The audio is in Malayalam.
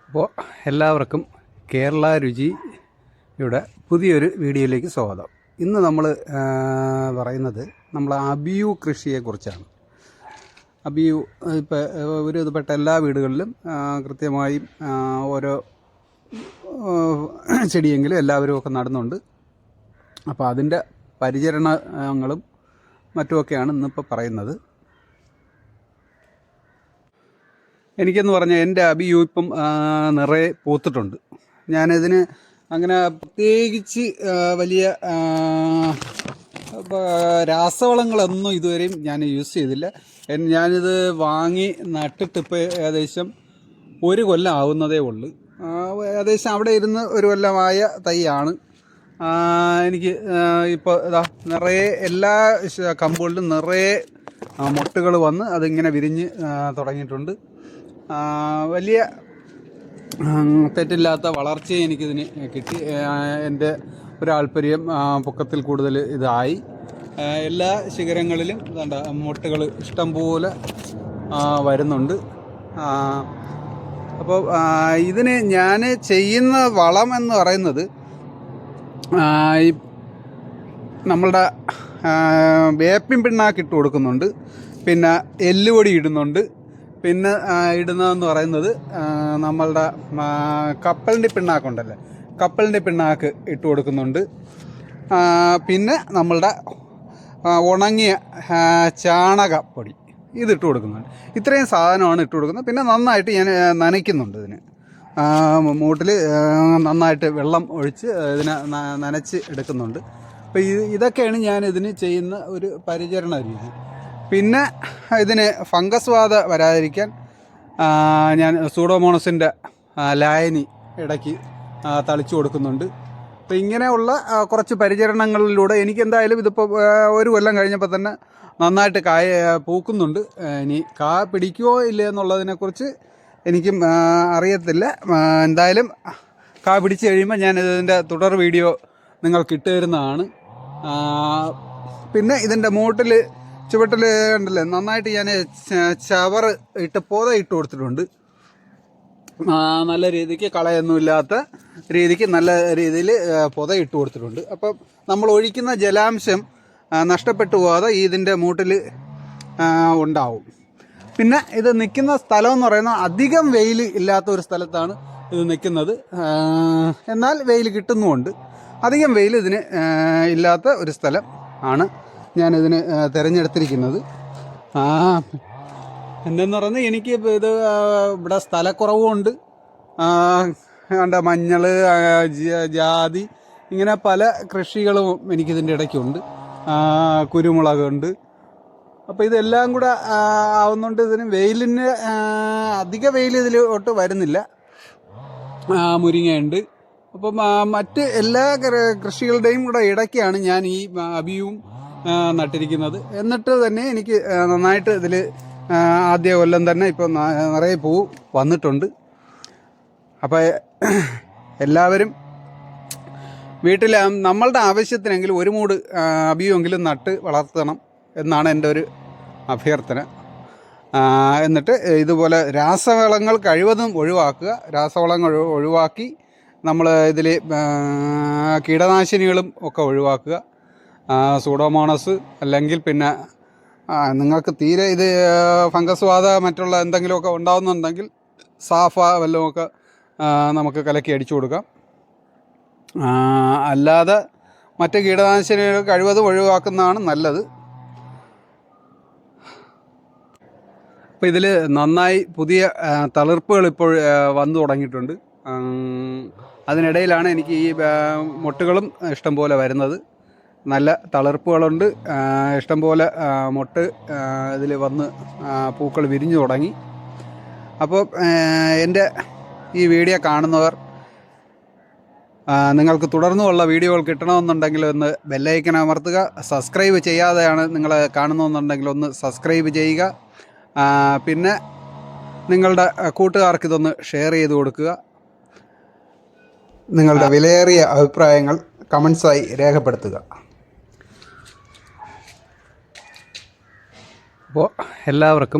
അപ്പോൾ എല്ലാവർക്കും കേരള രുചിയുടെ പുതിയൊരു വീഡിയോയിലേക്ക് സ്വാഗതം. ഇന്ന് നമ്മൾ പറയുന്നത് നമ്മൾ അബിയു കൃഷിയെക്കുറിച്ചാണ്. അബിയു ഇപ്പോൾ ഒരുവിധപ്പെട്ട എല്ലാ വീടുകളിലും കൃത്യമായും ഓരോ ചെടിയെങ്കിലും എല്ലാവരും ഒക്കെ നടുന്നുണ്ട്. അപ്പോൾ അതിൻ്റെ പരിചരണങ്ങളും മറ്റുമൊക്കെയാണ് ഇന്നിപ്പോൾ പറയുന്നത്. എനിക്കെന്ന് പറഞ്ഞാൽ എൻ്റെ അബിയു ഇപ്പം നിറയെ പൂത്തിട്ടുണ്ട്. ഞാനിതിന് അങ്ങനെ പ്രത്യേകിച്ച് വലിയ രാസവളങ്ങളൊന്നും ഇതുവരെയും ഞാൻ യൂസ് ചെയ്തില്ല. ഞാനിത് വാങ്ങി നട്ടിട്ട് ഇപ്പോൾ ഏകദേശം 1 കൊല്ലം ആവുന്നതേ ഉള്ളൂ. ഏകദേശം അവിടെ ഇരുന്ന് 1 കൊല്ലമായ തൈയാണ്. എനിക്ക് ഇപ്പോൾ ഇതാ നിറയെ എല്ലാ കമ്പുകളിലും നിറയെ മൊട്ടുകൾ വന്ന് അതിങ്ങനെ വിരിഞ്ഞ് തുടങ്ങിയിട്ടുണ്ട്. വലിയ തെറ്റില്ലാത്ത വളർച്ചയെ എനിക്കിതിന് കിട്ടി. എൻ്റെ ഒരു താല്പര്യം പൊക്കത്തിൽ കൂടുതൽ ഇതായി. എല്ലാ ശിഖരങ്ങളിലും ഇതാണ്ട മൊട്ടുകൾ ഇഷ്ടം പോലെ വരുന്നുണ്ട്. അപ്പോൾ ഇതിന് ഞാൻ ചെയ്യുന്ന വളം എന്ന് പറയുന്നത് നമ്മളുടെ വേപ്പിൻ പിണ്ണാക്ക് ഇട്ട് കൊടുക്കുന്നുണ്ട്, പിന്നെ എല്ലുപൊടി ഇടുന്നുണ്ട്, പിന്നെ ഇടുന്നതെന്ന് പറയുന്നത് നമ്മളുടെ കപ്പലിൻ്റെ പിണ്ണാക്കുണ്ടല്ലേ, കപ്പലിൻ്റെ പിണ്ണാക്ക് ഇട്ട് കൊടുക്കുന്നുണ്ട്. പിന്നെ നമ്മളുടെ ഉണങ്ങിയ ചാണകപ്പൊടി ഇതിട്ട് കൊടുക്കുന്നുണ്ട്. ഇത്രയും സാധനമാണ് ഇട്ട് കൊടുക്കുന്നത്. പിന്നെ നന്നായിട്ട് ഞാൻ നനയ്ക്കുന്നുണ്ട്. ഇതിന് മൂട്ടിൽ നന്നായിട്ട് വെള്ളം ഒഴിച്ച് ഇതിനെ നനച്ച് എടുക്കുന്നുണ്ട്. അപ്പോൾ ഇതൊക്കെയാണ് ഞാൻ ഇതിന് ചെയ്യുന്ന ഒരു പരിചരണ രീതി. പിന്നെ ഇതിന് ഫംഗസ് ബാധ വരാതിരിക്കാൻ ഞാൻ സൂഡോമോണസിൻ്റെ ലായനി ഇടയ്ക്ക് തളിച്ചു കൊടുക്കുന്നുണ്ട്. അപ്പോൾ ഇങ്ങനെയുള്ള കുറച്ച് പരിചരണങ്ങളിലൂടെ എനിക്ക് എന്തായാലും ഇതിപ്പോൾ 1 കൊല്ലം കഴിഞ്ഞപ്പോൾ തന്നെ നന്നായിട്ട് പൂക്കുന്നുണ്ട്. ഇനി പിടിക്കുമോ ഇല്ല എന്നുള്ളതിനെക്കുറിച്ച് എനിക്കും അറിയത്തില്ല. എന്തായാലും പിടിച്ച് കഴിയുമ്പോൾ ഞാൻ ഇതിൻ്റെ തുടർ വീഡിയോ നിങ്ങൾക്ക് ഇട്ട് തരുന്നതാണ്. പിന്നെ ഇതിൻ്റെ മൂട്ടിൽ ചുവട്ടിൽ ഉണ്ടല്ലേ നന്നായിട്ട് ഞാൻ ചവർ ഇട്ട് ഇട്ട് കൊടുത്തിട്ടുണ്ട്. നല്ല രീതിക്ക് കളയൊന്നുമില്ലാത്ത രീതിക്ക് നല്ല രീതിയിൽ ഇട്ട് കൊടുത്തിട്ടുണ്ട്. അപ്പം നമ്മൾ ഒഴിക്കുന്ന ജലാംശം നഷ്ടപ്പെട്ടു പോകാതെ ഇതിൻ്റെ മൂട്ടിൽ ഉണ്ടാവും. പിന്നെ ഇത് നിൽക്കുന്ന സ്ഥലം എന്ന് പറയുന്നത് അധികം വെയിൽ ഇല്ലാത്ത ഒരു സ്ഥലത്താണ് ഇത് നിൽക്കുന്നത്. എന്നാൽ വെയിൽ കിട്ടുന്നുമുണ്ട്. അധികം വെയിൽ ഇതിന് ഇല്ലാത്ത ഒരു സ്ഥലം ആണ് ഞാനിതിന് തിരഞ്ഞെടുത്തിരിക്കുന്നത്. എന്തെന്ന് പറഞ്ഞാൽ എനിക്ക് ഇത് ഇവിടെ സ്ഥലക്കുറവുമുണ്ട്. മഞ്ഞൾ, ജാതി, ഇങ്ങനെ പല കൃഷികളും എനിക്കിതിൻ്റെ ഇടയ്ക്കുണ്ട്. കുരുമുളകുണ്ട്. അപ്പോൾ ഇതെല്ലാം കൂടെ ആവുന്നുണ്ട്. ഇതിന് വെയിലിന് അധിക വെയിൽ ഇതിലോട്ട് വരുന്നില്ല. മുരിങ്ങയുണ്ട്. അപ്പം മറ്റ് എല്ലാ കൃഷികളുടെയും കൂടെ ഇടയ്ക്കാണ് ഞാൻ ഈ അബിയും നട്ടിരിക്കുന്നത്. എന്നിട്ട് തന്നെ എനിക്ക് നന്നായിട്ട് ഇതിൽ ആദ്യ കൊല്ലം തന്നെ ഇപ്പം നിറയെ പൂ വന്നിട്ടുണ്ട്. അപ്പോൾ എല്ലാവരും വീട്ടിൽ നമ്മളുടെ ആവശ്യത്തിനെങ്കിലും 1 മൂട് അബിയുമെങ്കിലും നട്ട് വളർത്തണം എന്നാണ് എൻ്റെ ഒരു അഭ്യർത്ഥന. എന്നിട്ട് ഇതുപോലെ രാസവളങ്ങൾ കഴിവതും ഒഴിവാക്കുക. രാസവളങ്ങൾ ഒഴിവാക്കി നമ്മൾ ഇതിൽ കീടനാശിനികളും ഒക്കെ ഒഴിവാക്കുക. സൂഡോമോണസ് അല്ലെങ്കിൽ പിന്നെ നിങ്ങൾക്ക് തീരെ ഇത് ഫംഗസ് ബാധ മറ്റുള്ള എന്തെങ്കിലുമൊക്കെ ഉണ്ടാകുന്നുണ്ടെങ്കിൽ സാഫ വല്ലതുമൊക്കെ നമുക്ക് കലക്കി അടിച്ചു കൊടുക്കാം. അല്ലാതെ മറ്റ് കീടനാശിനികൾ കഴിവതും ഒഴിവാക്കുന്നതാണ് നല്ലത്. അപ്പോൾ ഇതിൽ നന്നായി പുതിയ തളിർപ്പുകൾ ഇപ്പോൾ വന്നു തുടങ്ങിയിട്ടുണ്ട്. അതിനിടയിലാണ് എനിക്ക് ഈ മൊട്ടുകളും ഇഷ്ടംപോലെ വരുന്നത്. നല്ല തളിർപ്പുകളുണ്ട്. ഇഷ്ടംപോലെ മൊട്ട് ഇതിൽ വന്ന് പൂക്കൾ വിരിഞ്ഞു തുടങ്ങി. അപ്പോൾ എൻ്റെ ഈ വീഡിയോ കാണുന്നവർ നിങ്ങൾക്ക് തുടർന്നുമുള്ള വീഡിയോകൾ കിട്ടണമെന്നുണ്ടെങ്കിൽ ഒന്ന് ബെല്ലൈക്കൻ അമർത്തുക. സബ്സ്ക്രൈബ് ചെയ്യാതെയാണ് നിങ്ങൾ കാണുന്നതെന്നുണ്ടെങ്കിൽ ഒന്ന് സബ്സ്ക്രൈബ് ചെയ്യുക. പിന്നെ നിങ്ങളുടെ കൂട്ടുകാർക്ക് ഇതൊന്ന് ഷെയർ ചെയ്ത് കൊടുക്കുക. നിങ്ങളുടെ വിലയേറിയ അഭിപ്രായങ്ങൾ കമൻസായി രേഖപ്പെടുത്തുക. അപ്പോൾ എല്ലാവർക്കും